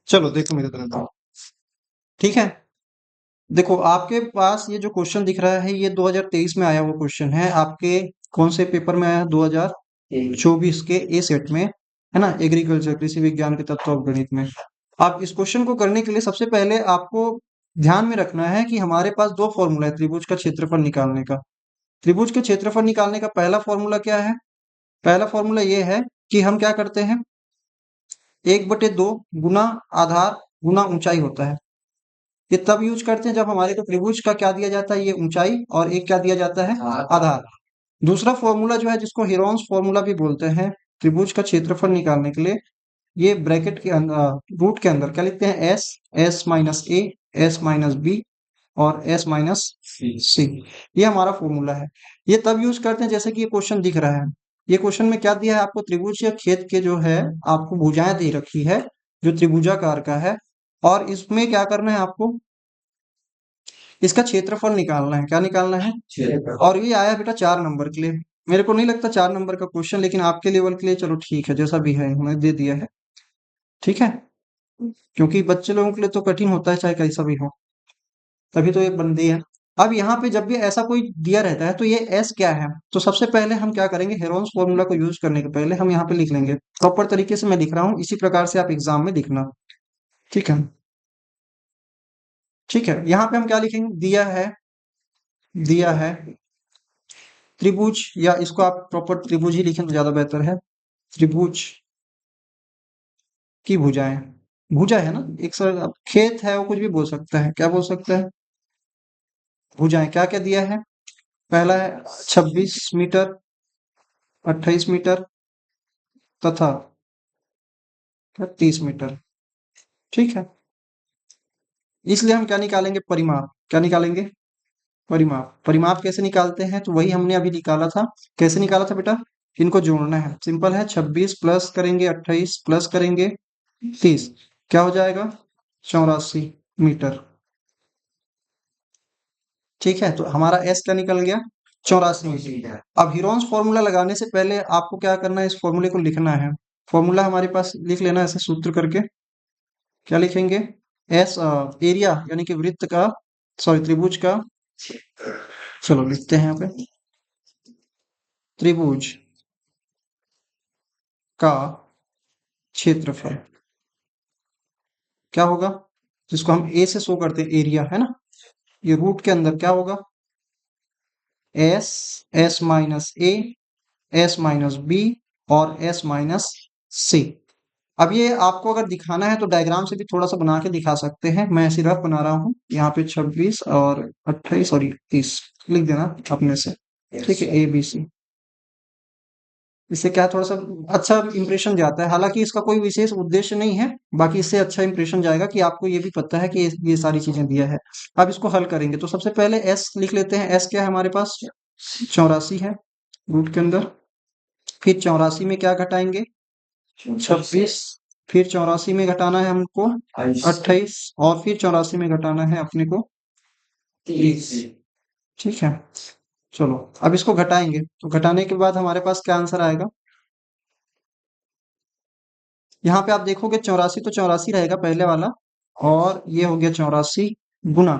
चलो देखो मेरे तरफ, ठीक है। देखो आपके पास ये जो क्वेश्चन दिख रहा है ये 2023 में आया हुआ क्वेश्चन है, आपके कौन से पेपर में आया, 2024 के ए सेट में, है ना, एग्रीकल्चर कृषि विज्ञान के तत्व और गणित में। आप इस क्वेश्चन को करने के लिए सबसे पहले आपको ध्यान में रखना है कि हमारे पास दो फॉर्मूला है त्रिभुज का क्षेत्रफल निकालने का। त्रिभुज के क्षेत्रफल निकालने का पहला फॉर्मूला क्या है? पहला फॉर्मूला ये है कि हम क्या करते हैं, 1/2 गुना आधार गुना ऊंचाई होता है। ये तब यूज करते हैं जब हमारे को त्रिभुज का क्या दिया जाता है, ये ऊंचाई, और एक क्या दिया जाता है, आधार। दूसरा फॉर्मूला जो है जिसको हेरोन्स फॉर्मूला भी बोलते हैं त्रिभुज का क्षेत्रफल निकालने के लिए, ये ब्रैकेट के अंदर रूट के अंदर क्या लिखते हैं, एस, एस माइनस ए, एस माइनस बी और एस माइनस सी। ये हमारा फॉर्मूला है। ये तब यूज करते हैं जैसे कि ये क्वेश्चन दिख रहा है, ये क्वेश्चन में क्या दिया है आपको, त्रिभुज या खेत के जो है आपको भुजाएं दे रखी है जो त्रिभुजाकार का है, और इसमें क्या करना है आपको, इसका क्षेत्रफल निकालना है। क्या निकालना है, और ये आया बेटा 4 नंबर के लिए। मेरे को नहीं लगता 4 नंबर का क्वेश्चन, लेकिन आपके लेवल के लिए चलो ठीक है, जैसा भी है उन्होंने दे दिया है, ठीक है। क्योंकि बच्चे लोगों के लिए तो कठिन होता है चाहे कैसा भी हो, तभी तो ये बंदी है। अब यहाँ पे जब भी ऐसा कोई दिया रहता है तो ये एस क्या है, तो सबसे पहले हम क्या करेंगे, हेरोन्स फॉर्मूला को यूज करने के पहले हम यहाँ पे लिख लेंगे। प्रॉपर तरीके से मैं लिख रहा हूँ, इसी प्रकार से आप एग्जाम में लिखना, ठीक है। ठीक है, यहाँ पे हम क्या लिखेंगे, दिया है त्रिभुज, या इसको आप प्रॉपर त्रिभुज ही लिखें तो ज्यादा बेहतर है। त्रिभुज की भुजाएं, भुजा है ना, एक सर अब खेत है वो कुछ भी बोल सकता है, क्या बोल सकता है, भुजाएं क्या क्या दिया है। पहला है 26 मीटर, 28 मीटर तथा 30 मीटर, ठीक है। इसलिए हम क्या निकालेंगे, परिमाप। क्या निकालेंगे, परिमाप। परिमाप कैसे निकालते हैं, तो वही हमने अभी निकाला था। कैसे निकाला था बेटा, इनको जोड़ना है, सिंपल है। 26 प्लस करेंगे 28 प्लस करेंगे 30, क्या हो जाएगा, 84 मीटर, ठीक है। तो हमारा एस क्या निकल गया, 84 मीटर। अब हीरोन्स फॉर्मूला लगाने से पहले आपको क्या करना है, इस फॉर्मूले को लिखना है। फॉर्मूला हमारे पास लिख लेना ऐसे सूत्र करके, क्या लिखेंगे, एस एरिया यानी कि वृत्त का, सॉरी त्रिभुज का, चलो लिखते हैं यहाँ पे, त्रिभुज का क्षेत्रफल क्या होगा, जिसको हम ए से शो करते हैं, एरिया है ना, ये रूट के अंदर क्या होगा, एस, एस माइनस ए, एस माइनस बी और एस माइनस सी। अब ये आपको अगर दिखाना है तो डायग्राम से भी थोड़ा सा बना के दिखा सकते हैं, मैं ऐसी रफ बना रहा हूँ। यहाँ पे 26 और 28 और 30 लिख देना अपने से, ठीक है, ए बी सी। इससे क्या थोड़ा सा अच्छा इंप्रेशन जाता है, हालांकि इसका कोई विशेष उद्देश्य नहीं है, बाकी इससे अच्छा इंप्रेशन जाएगा कि आपको ये भी पता है कि ये सारी चीजें दिया है। अब इसको हल करेंगे तो सबसे पहले एस लिख लेते हैं। एस क्या है हमारे पास, 84 है रूट के अंदर। फिर 84 में क्या घटाएंगे, 26, फिर 84 में घटाना है हमको 28, और फिर 84 में घटाना है अपने को 30, ठीक है। चलो अब इसको घटाएंगे, तो घटाने के बाद हमारे पास क्या आंसर आएगा, यहाँ पे आप देखोगे 84 तो 84 रहेगा पहले वाला, और ये हो गया 84 गुना,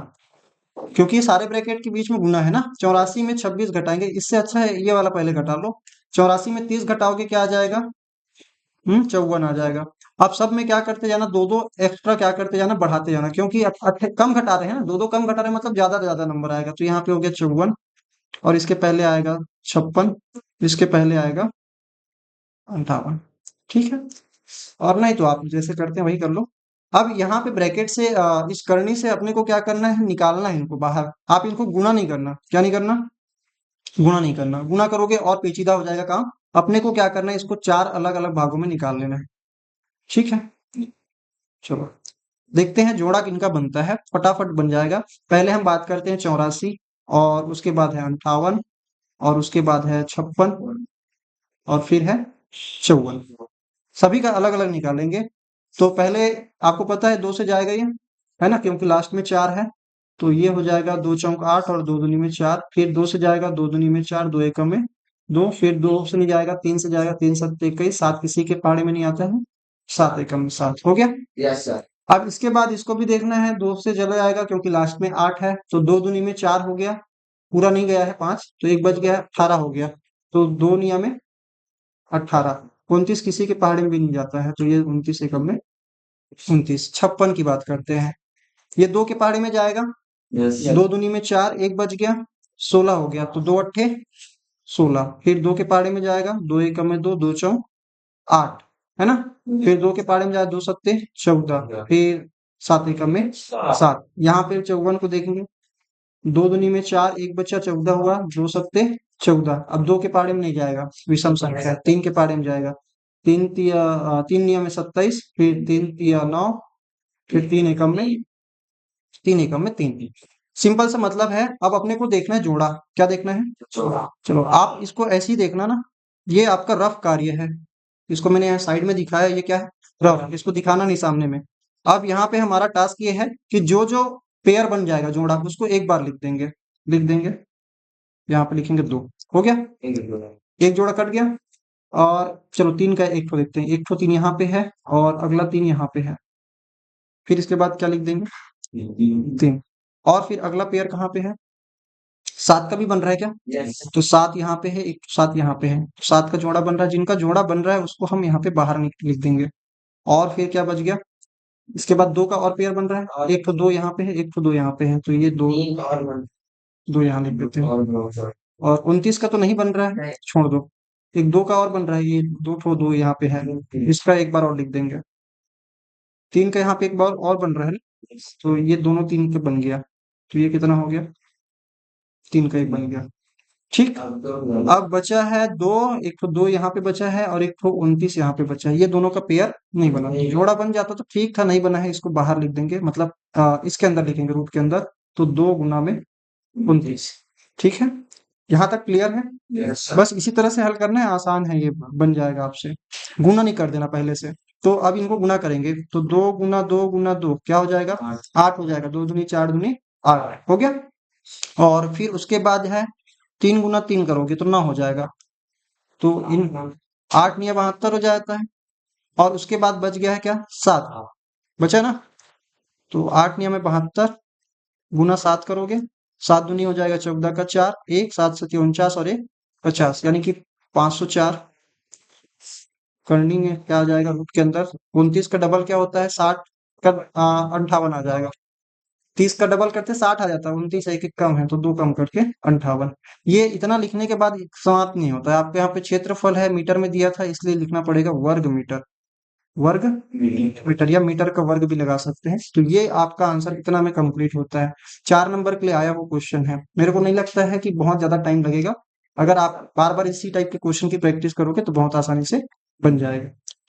क्योंकि ये सारे ब्रैकेट के बीच में गुना है ना। 84 में 26 घटाएंगे, इससे अच्छा है ये वाला पहले घटा लो। 84 में 30 घटाओगे क्या आ जाएगा, 54 आ जाएगा। आप सब में क्या करते जाना, दो दो एक्स्ट्रा क्या करते जाना, बढ़ाते जाना, क्योंकि कम घटा रहे हैं ना, दो दो कम घटा रहे हैं मतलब ज्यादा से ज्यादा नंबर आएगा। तो यहाँ पे हो गया 54, और इसके पहले आएगा 56, इसके पहले आएगा 58, ठीक है। और नहीं तो आप जैसे करते हैं वही कर लो। अब यहाँ पे ब्रैकेट से इस करनी से अपने को क्या करना है, निकालना है इनको बाहर। आप इनको गुणा नहीं करना, क्या नहीं करना, गुणा नहीं करना। गुणा करोगे और पेचीदा हो जाएगा काम। अपने को क्या करना है, इसको 4 अलग अलग भागों में निकाल लेना है, ठीक है। चलो देखते हैं जोड़ा किनका बनता है, फटाफट बन जाएगा। पहले हम बात करते हैं 84, और उसके बाद है 58, और उसके बाद है 56, और फिर है 54। सभी का अलग अलग निकालेंगे। तो पहले आपको पता है 2 से जाएगा ये, है ना, क्योंकि लास्ट में 4 है। तो ये हो जाएगा 2 चौक 8 और 2 दूनी में 4, फिर 2 से जाएगा 2 दूनी में 4, 2 एकम में 2, फिर 2 से नहीं जाएगा, 3 से जाएगा, 3 सत्ते 21, 7 किसी के पाड़े में नहीं आता है, 7 एकम में 7 हो गया। Yes sir. अब इसके बाद इसको भी देखना है, 2 से चला जाएगा क्योंकि लास्ट में 8 है, तो 2 दूनी में 4 हो गया, पूरा नहीं गया है 5, तो एक बच गया है, 18 हो गया। तो 2 निया में 18, 29 किसी के पहाड़ी में भी नहीं जाता है, तो ये 29 एकम में 29। 56 की बात करते हैं, ये 2 के पहाड़ी में जाएगा, यस 2 दूनी में 4, एक बच गया, 16 हो गया, तो 2 अट्ठे 16। फिर 2 के पहाड़ी में जाएगा, 2 एकम में 2, 2 चौं 8, है ना। फिर 2 के पहाड़े में जाए, 2 सत्ते 14, फिर 7 एकम में 7। यहाँ पे 54 को देखेंगे, 2 दूनी में 4, एक बच्चा 14 हुआ, 2 सत्ते 14। अब 2 के पहाड़े में नहीं जाएगा, विषम संख्या है, 3 के पहाड़े में जाएगा, 3 नियम में 27, फिर 3 तिया 9, फिर 3 एकम में 3। सिंपल सा मतलब है। अब अपने को देखना है जोड़ा, क्या देखना है, चलो आप इसको ऐसे ही देखना ना, ये आपका रफ कार्य है, इसको मैंने यहाँ साइड में दिखाया, ये क्या है, रफ, इसको दिखाना नहीं सामने में। अब यहाँ पे हमारा टास्क ये है कि जो जो पेयर बन जाएगा जोड़ा, उसको एक बार लिख देंगे, यहाँ पे लिखेंगे 2, हो गया, एक जोड़ा कट गया। और चलो 3 का एक ठो देखते हैं, एक ठो 3 यहाँ पे है और अगला 3 यहाँ पे है, फिर इसके बाद क्या लिख देंगे, 3। और फिर अगला पेयर कहाँ पे है, 7 का भी बन रहा है क्या, यस तो 7 यहाँ पे है, एक 7 यहाँ पे है, 7 का जोड़ा बन रहा है, जिनका जोड़ा बन रहा है उसको हम यहाँ पे बाहर लिख देंगे। और फिर क्या बच गया, इसके बाद 2 का और पेयर बन रहा है, एक तो 2 यहाँ पे है, एक तो 2 यहाँ पे है, तो ये 2 2 यहाँ लिख देते हैं। और 29 का तो नहीं बन रहा है, छोड़ दो। एक 2 का और बन रहा है, ये 2 ठो 2 यहाँ पे है, इसका एक बार और लिख देंगे। 3 का यहाँ पे एक बार और बन रहा है ना, तो ये दोनों 3 के बन गया, तो ये कितना हो गया, 3 का एक बन गया, ठीक। अब बचा है 2, एक तो 2 यहाँ पे बचा है और एक तो 29 यहाँ पे बचा है, ये दोनों का पेयर नहीं बना, जोड़ा बन जाता तो ठीक था, नहीं बना है, इसको बाहर लिख देंगे, मतलब इसके अंदर लिखेंगे, रूट के अंदर, तो 2 गुना में 29, ठीक है। यहाँ तक क्लियर है, यस बस इसी तरह से हल करना है, आसान है, ये बन जाएगा आपसे, गुना नहीं कर देना पहले से। तो अब इनको गुना करेंगे, तो 2 गुना 2 गुना 2 क्या हो जाएगा, 8 हो जाएगा, 2 दूनी 4 दूनी 8 हो गया। और फिर उसके बाद है 3 गुना 3 करोगे तो 9 हो जाएगा, तो इन 8 निया 72 हो जाता है। और उसके बाद बच गया है क्या, 7 बचा ना, तो 8 निया में 72 गुना 7 करोगे, 7 दूनी हो जाएगा 14 का 4, 1 7 7 49 और 1 50, यानी कि 504 करनी है, क्या आ जाएगा रूट के अंदर, 29 का डबल क्या होता है, 60 का 58 आ जाएगा, 30 का डबल करते 60 आ जाता है, 29 एक एक कम है तो 2 कम करके 58। ये इतना लिखने के बाद समाप्त नहीं होता है, आपके यहाँ पे क्षेत्रफल है मीटर में दिया था, इसलिए लिखना पड़ेगा वर्ग मीटर, वर्ग मीटर, या मीटर का वर्ग भी लगा सकते हैं। तो ये आपका आंसर इतना में कंप्लीट होता है, 4 नंबर के लिए आया वो क्वेश्चन है। मेरे को नहीं लगता है कि बहुत ज्यादा टाइम लगेगा, अगर आप बार बार इसी टाइप के क्वेश्चन की प्रैक्टिस करोगे तो बहुत आसानी से बन जाएगा।